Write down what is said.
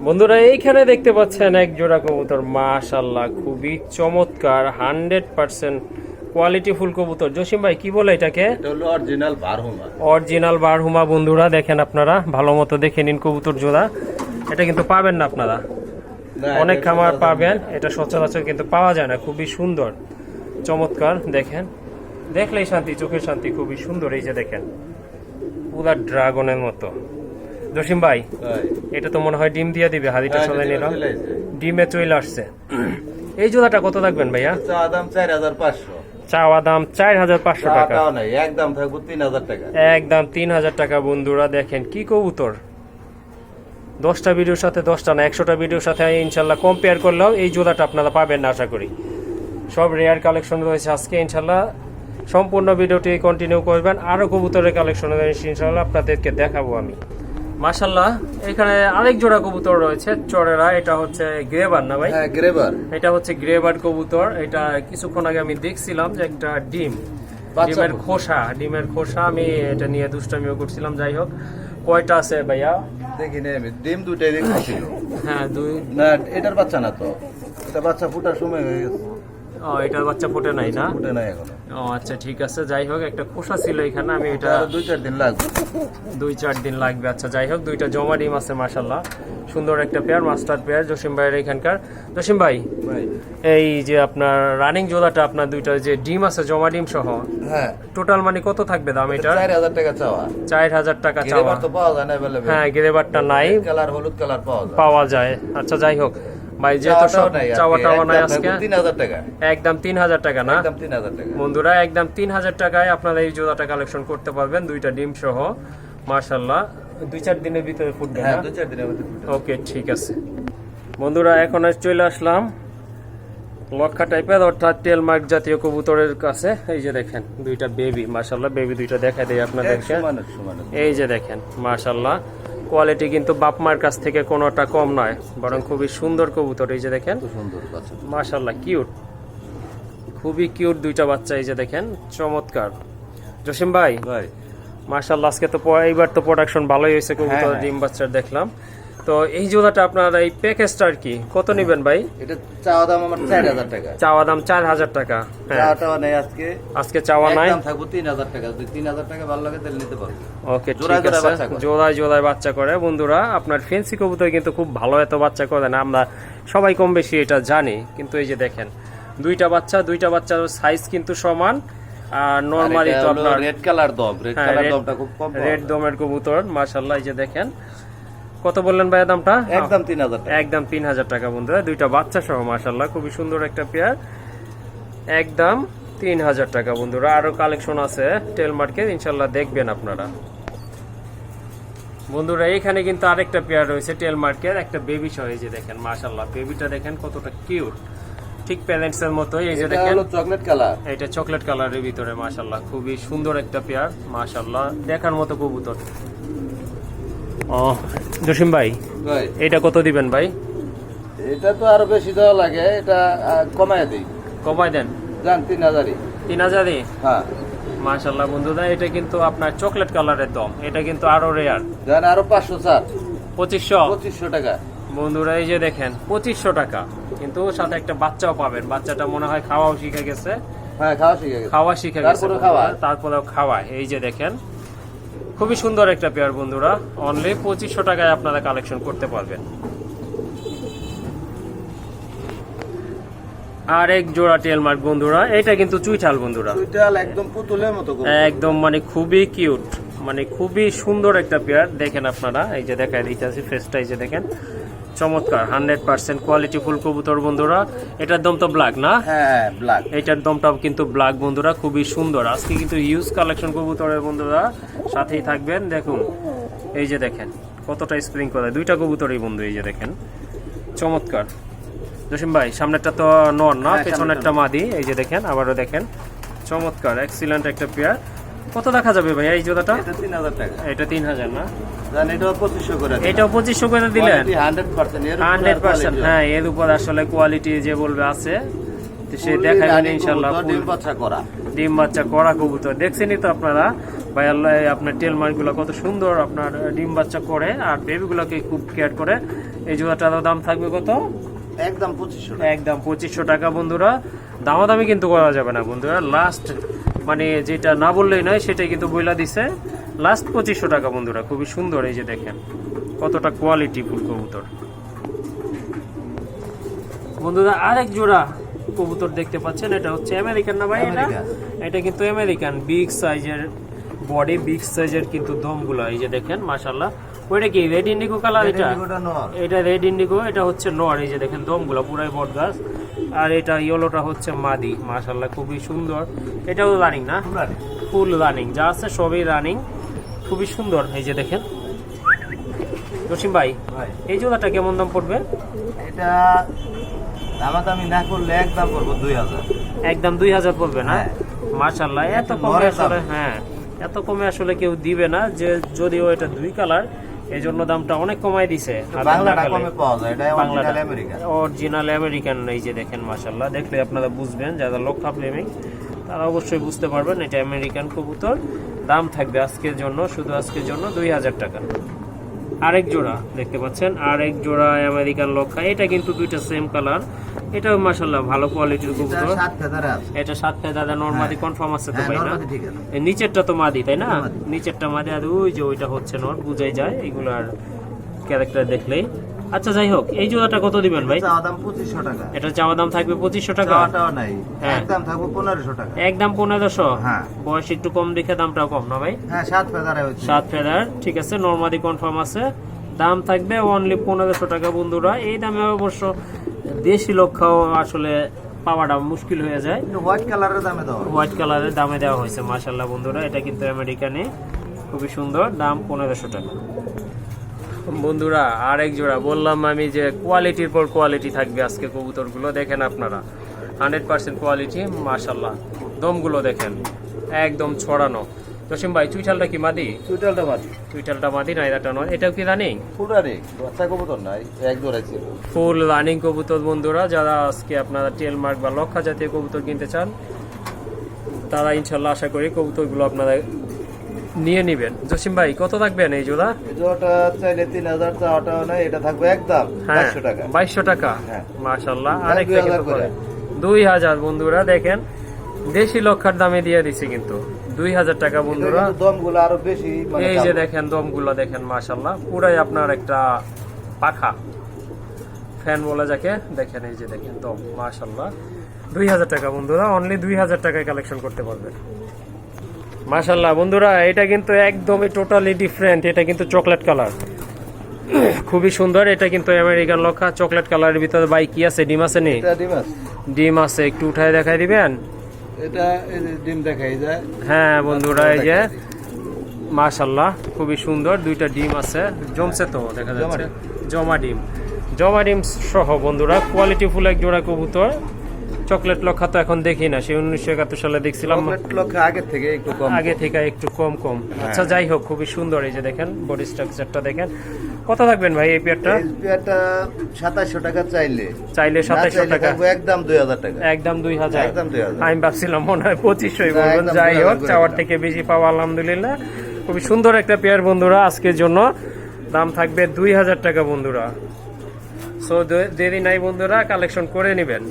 বন্ধুরা এইখানে দেখতে পাচ্ছেন এক জোড়া কবুতর, মাশাআল্লাহ খুবই চমৎকার 100% কোয়ালিটি ফুল কবুতর। জসিম ভাই কি বলে এটাকে? এটা হলো অরিজিনাল বারহুমা। অরিজিনাল বারহুমা। বন্ধুরা দেখেন, আপনারা ভালো মতো দেখে নিন কবুতর জোড়া। এটা কিন্তু পাবেন না আপনারা, অনেক খামার পাবেন, এটা সচরাচর কিন্তু পাওয়া যায় না। খুবই সুন্দর চমৎকার, দেখেন দেখলেই শান্তি, চোখের শান্তি, খুবই সুন্দর। এই যে দেখেন পুরা ড্রাগনের মতো। জসিম ভাই এটা তো মনে হয় ডিম দিয়ে দিবে, হাদিটা সবাই নিলাম, ডিমে চলে আসছে। এই জোড়াটা কত থাকবেন ভাইয়া? চাওয়া দাম 4500। চাওয়া দাম 4500 টাকা, একদম থাকবো 3000 টাকা, একদম 3000 টাকা। বন্ধুরা দেখেন কি কবুতর, 10টা ভিডিওর সাথে 10টা না 100টা ভিডিওর সাথে ইনশাল্লাহ কম্পেয়ার করলেও এই জোড়াটা আপনারা পাবেন না আশা করি। সব রেয়ার কালেকশন রয়েছে আজকে, ইনশাল্লাহ সম্পূর্ণ ভিডিওটি কন্টিনিউ করবেন। আরো কবুতরের কালেকশন রয়েছে ইনশাল্লাহ আপনাদেরকে দেখাবো আমি। মাশাআল্লাহ এখানে আরেক জোড়া কবুতর রয়েছে চরেরা, এটা হচ্ছে গ্রেবার না ভাই? হ্যাঁ গ্রেবার। এটা হচ্ছে গ্রেবার কবুতর। এটা কিছুক্ষণ আগে আমি দেখছিলাম যে একটা ডিমের খোসা আমি এটা নিয়ে দুষ্টামিও করছিলাম। যাই হোক, কয়টা আছে ভাইয়া? দেখিনি আমি, ডিম দুটাই দেখছিল। হ্যাঁ দুই না এটার বাচ্চা না তো, এটা বাচ্চা ফুটার সময় হয়ে গেছে। ও এটার বাচ্চা ফোটে নাই না? ফুটে নাই এখনো। ও আচ্ছা ঠিক আছে। যাই হোক, একটা খোসা ছিল এখানে, আমি এটা 2-4 দিন লাগবে। 2-4 দিন লাগবে। আচ্ছা যাই হোক, দুইটা জমা ডিম আছে মাশাআল্লাহ, সুন্দর একটা পেয়ার, মাস্টার পেয়ার জসিম ভাইয়ের এখানকার। জসিম ভাই এই যে আপনার রানিং জোড়াটা, আপনার দুইটা যে ডিম আছে জমা ডিম সহ, হ্যাঁ টোটাল মানে কত থাকবে দাম এটা? 4000 টাকা চাওয়া। 4000 টাকা চাওয়া। গ্রেবার তো পাওয়া যায় না अवेलेबल। হ্যাঁ গ্রেবারটা নাই, কালার হলুদ কালার পাওয়া যায়। আচ্ছা যাই হোক ভাই, যেহেতু সব চাওয়া টাওয়া নাই আজকে, 3000 টাকা, একদম 3000 টাকা না? একদম 3000 টাকা বন্ধুরা, একদম 3000 টাকায় আপনারা এই জোড়াটা কালেকশন করতে পারবেন, দুইটা ডিম সহ মাশাআল্লাহ। 2-4 দিনের ভিতরে ফুটবে? হ্যাঁ 2-4 দিনের মধ্যে ফুটবে। ওকে ঠিক আছে। বন্ধুরা এখন চলে আসলাম লক্ষা টাইপের অর্থাৎ টেল মার্ক জাতীয় কবুতরের কাছে। এই যে দেখেন দুইটা বেবি, মাশাআল্লাহ বেবি দুইটা দেখাই দেই আপনাদেরকে। এই যে দেখেন মাশাআল্লাহ, কোয়ালিটি কিন্তু বাপ মার কাছ থেকে কোনোটা কম নয়, বরং খুবই সুন্দর কবুতর। এই যে দেখেন সুন্দর বাচ্চা মাশাআল্লাহ, কিউট, খুবই কিউট দুইটা বাচ্চা। এই যে দেখেন চমৎকার। জসিম ভাই মাশাআল্লাহ আজকে তো এইবার তো প্রোডাকশন ভালোই হয়েছে কবুতর, ডিম বাচ্চার দেখলাম। তো এই জোড়াটা আপনার এই প্যাকেজটা আর কি কত নেবেন ভাই? এটা চাওয়া দাম আমার 4000 টাকা। চাওয়া দাম 4000 টাকা। চাওয়া নাই আজকে চাওয়া নাই, একদম থাকবো 3000 টাকা। যদি 3000 টাকা ভালো লাগে তাহলে নিতে পারবেন। ওকে ঠিক আছে। জোড়ায় বাচ্চা করে। বন্ধুরা আপনার ফেন্সি কবুতর কিন্তু খুব ভালো এত বাচ্চা করে না, আমরা সবাই কম বেশি এটা জানি। কিন্তু এই যে দেখেন দুইটা বাচ্চার সাইজ কিন্তু সমান। আর নরমালি তো আপনার রেড কালার দম, দমটা খুব কম, রেড দমের কবুতর মাশাআল্লাহ। এই যে দেখেন কত বললেন ভাইয়া দামটা? একদম 3000 টাকা, একদম 3000 টাকা। বন্ধুরা দুইটা বাচ্চা সহ মাশাআল্লাহ খুবই সুন্দর একটা পেয়ার, একদম 3000 টাকা। বন্ধুরা আরো কালেকশন আছে টেল মার্কেট, ইনশাআল্লাহ দেখবেন আপনারা। বন্ধুরা এখানে কিন্তু আরেকটা পেয়ার রয়েছে টেল মার্কেট, একটা বেবি সহ। এই যে দেখেন মাশাআল্লাহ বেবিটা দেখেন কতটা কিউট, ঠিক প্যারেন্টস এর মতো। এই যে দেখেন চকলেট কালার, এটা চকলেট কালারের ভিতরে মাশাআল্লাহ খুবই সুন্দর একটা পেয়ার মাশাআল্লাহ, দেখার মতো কবুতর। ও জসিম ভাই এটা কত দিবেন ভাই? এটা তো আরো বেশি দেওয়া লাগে, এটা কমায় দেই। কমাই দেন, জান 3000। 3000? হ্যাঁ মাশাআল্লাহ বন্ধুরা এটা কিন্তু আপনার চকলেট কালারের দম, এটা কিন্তু আরো রেয়ার। জান আরো 500 স্যার, 2500 টাকা। বন্ধুরা এই যে দেখেন 2500 টাকা, কিন্তু সাথে একটা বাচ্চাও পাবেন। বাচ্চাটা মনে হয় খাওয়াও শিখে গেছে। হ্যাঁ খাওয়া শিখে গেছে, তারপরেও খাওয়ায়। এই যে দেখেন খুবই সুন্দর একটা পেয়ার বন্ধুরা, অনলি 2500 টাকায় আপনারা কালেকশন করতে পারবেন। আর এক জোড়া টেল মার্ক বন্ধুরা, এটা কিন্তু চুইঠাল বন্ধুরা, একদম পুতুলের মতো, একদম মানে খুবই কিউট, মানে খুবই সুন্দর একটা পেয়ার। দেখেন আপনারা, এই যে দেখাই দিতেছি ফেসটা, এই যে দেখেন চমৎকার 100% কোয়ালিটি ফুল কবুতর বন্ধুরা। এটার দম তো ব্ল্যাক না? হ্যাঁ ব্ল্যাক, এটার দমটাও কিন্তু ব্ল্যাক বন্ধুরা, খুবই সুন্দর। আজকে কিন্তু ইউজ কালেকশন কবুতরের বন্ধুরা, সাথেই থাকবেন। দেখুন এই যে দেখেন কতটা স্প্রিং করে, দুইটা কবুতরই বন্ধু। এই যে দেখেন চমৎকার। জসিম ভাই সামনেরটা তো নর না, পেছনেরটা মাদি। এই যে দেখেন আবারও দেখেন চমৎকার এক্সিলেন্ট একটা পেয়ার। কত দেখা যাবে ভাই এই জোড়াটা? এটা 3000 টাকা। এটা 3000 না? জান এটাও 2500 করে দিলাম। এটাও 2500 করে দিলেন? 100%। হ্যাঁ এর উপর আসলে কোয়ালিটি যে বলবে আছে সে দেখাবেন ইনশাআল্লাহ। ডিম বাচ্চা করা কবুতর দেখছেনই তো আপনারা, ভাই আল্লাহ আপনার টেল মার্কগুলো কত সুন্দর আপনার ডিম বাচ্চা করে আর বেবিগুলোকে খুব কেয়ার করে। এই জোড়াটার দাম থাকবে কত? একদম 2500 একদম 2500 টাকা বন্ধুরা। দামাদামি কিন্তু করা যাবে না বন্ধুরা, লাস্ট মানে যেটা না বললেই নয় সেটাই কিন্তু বইলা দিছে, লাস্ট 2500 টাকা বন্ধুরা। খুবই সুন্দর, এই যে দেখেন কতটা কোয়ালিটি ফুল কবুতর বন্ধুরা। আরেক জোড়া কবুতর দেখতে পাচ্ছেন, এটা হচ্ছে আমেরিকান না ভাই? এটা কিন্তু আমেরিকান, বিগ সাইজের বডি, বিগ সাইজের কিন্তু দমগুলো এই যে দেখেন মাশাআল্লাহ। ওইটা কি রেড ইন্ডিগো কালার? এটা রেড ইন্ডিগো, এটা হচ্ছে নর। এই যে দেখেন দমগুলো পুরাই বট গাছ। আর এটা ইয়েলোটা হচ্ছে মাদি মাশাআল্লাহ, খুবই সুন্দর। এটাও রানিং না? ফুল রানিং, যা আছে সবই রানিং, খুবই সুন্দর। এই যে দেখেন জসিম ভাই, এই জোড়াটা কেমন দাম পড়বে? এটা দামাদামি না করলে একদম পড়বো 2000। একদম 2000 পড়বে না? মাশাআল্লাহ, এত কমে আসলে, হ্যাঁ এত কমে আসলে কেউ দিবে না। যে যদিও এটা 2 কালার, এই জন্য দামটা অনেক কমাই দিছে। Original American. এই যে দেখেন মাশাআল্লাহ, দেখলে আপনারা বুঝবেন, যারা লক্ষা প্রেমিক তারা অবশ্যই বুঝতে পারবেন এটা আমেরিকান কবুতর। দাম থাকবে আজকের জন্য, শুধু আজকের জন্য 2000 টাকা। আরেক জোড়া দেখতে পাচ্ছেন, আরেক জোড়া আমেরিকান লক্ষা। এটা কিন্তু দুইটা সেম কালার, এটাও মাশাআল্লাহ ভালো কোয়ালিটির কবুতর। এটা 7 ফেদার নরমাদি কনফার্ম আছে তো ভাই না? এই নিচেরটা তো মাদি তাই না? নিচেরটা মাদি, আর ওই যে ওইটা হচ্ছে নর, বুঝাই যায় এগুলার ক্যারেক্টার দেখলেই। আচ্ছা যাই হোক, এই জোড়াটা কত দিবেন ভাই? দাম 2500 টাকা। এটা চাওয়া দাম থাকবে 2500 টাকা। চাওয়াটাও নাই, একদম থাকবে 1500 টাকা। একদম 1500? হ্যাঁ। বয়স একটু কম দেখে দামটাও কম না ভাই? হ্যাঁ 7 ফেদার হচ্ছে। 7 ফেদার, ঠিক আছে, নরমাদি কনফার্ম আছে। দাম থাকবে অনলি 1500 টাকা বন্ধুরা। এই দামে অবশ্য দেশি লক্ষাও আসলে পাওয়াটা মুশকিল হয়ে যায়। হোয়াইট কালারের দামে দেওয়া, হোয়াইট কালারের দামে দেওয়া হয়েছে মাশাআল্লাহ বন্ধুরা। এটা কিন্তু আমেরিকানে, খুবই সুন্দর, দাম 1500 টাকা বন্ধুরা। আরেক জোড়া বললাম আমি যে কোয়ালিটির পর কোয়ালিটি থাকবে আজকে কবুতরগুলো। দেখেন আপনারা 100% কোয়ালিটি মাশাআল্লাহ। দমগুলো দেখেন একদম ছড়ানো। জসিম ভাই, চুইঠালটা কি মাদি? চুইঠালটা মাদি। চুইঠালটা মাদি না, এটা নয়। এটাও কি রানিং? ফুল রানিং, বাচ্চা কবুতর নাই, এক জোড়া ছিল। ফুল রানিং কবুতর বন্ধুরা। যারা আজকে আপনারা টেল মার্ক বা লক্ষা জাতীয় কবুতর কিনতে চান, তারা ইনশাল্লাহ আশা করি কবুতরগুলো আপনারা নিয়ে নেবেন। জসিম ভাই, কত থাকবেন এই জোড়া? এই জোড়াটা চাইলে 3000, চাওয়াটাও নাই, এটা থাকবে একদম 2200 টাকা। 2200 টাকা, হ্যাঁ মাশাআল্লাহ। আরেকটা কিন্তু 2000 বন্ধুরা। দেখেন দেশি লক্ষার দামে দিয়ে দিছি কিন্তু 2000 টাকা বন্ধুরা। দমগুলো আরো বেশি, এই যে দেখেন দমগুলো দেখেন মাশাআল্লাহ, পুরাই আপনার একটা পাখা ফ্যান বলে যাকে, দেখেন এই যে দেখেন দম মাশাআল্লাহ। 2000 টাকা বন্ধুরা, অনলি 2000 টাকায় কালেকশন করতে পারবেন মাশাআল্লাহ বন্ধুরা। এটা কিন্তু একদমই টোটালি ডিফারেন্ট, এটা কিন্তু চকলেট কালার, খুবই সুন্দর। এটা কিন্তু আমেরিকান লক্ষা, চকলেট কালারের ভিতরে। ভাই কি আছে, ডিম আছে? নেই, ডিম আছে, একটু উঠায় দেখাই দিবেন। এটা এই যে ডিম দেখাই যায়। হ্যাঁ বন্ধুরা, এই যে মাশাআল্লাহ খুবই সুন্দর, দুইটা ডিম আছে, জমছে তো দেখা যাচ্ছে, জমা ডিম, জমা ডিম সহ বন্ধুরা। কোয়ালিটি ফুল এক জোড়া কবুতর। চকলেট লক্ষা তো এখন দেখি না, সেই 1971 সালে দেখছিলাম। আগে থেকে একটু কম। আচ্ছা যাই হোক, খুবই সুন্দর। এই যে দেখেন বডি স্ট্রাকচারটা দেখেন। কত থাকবেন ভাই এই পেয়ারটা? 2700 টাকা চাইলে 2700 টাকা, একদম 2000 টাকা। একদম 2000। একদম 2000। আমি ভাবছিলাম মনে হয় 2500 বলবেন। যাই হোক, চাওয়ার থেকে বেশি পাওয়া আলহামদুলিল্লাহ। খুবই সুন্দর একটা পেয়ার বন্ধুরা। আজকের জন্য দাম থাকবে 2000 টাকা বন্ধুরা। সো দেরি নাই বন্ধুরা, কালেকশন করে নেবেন।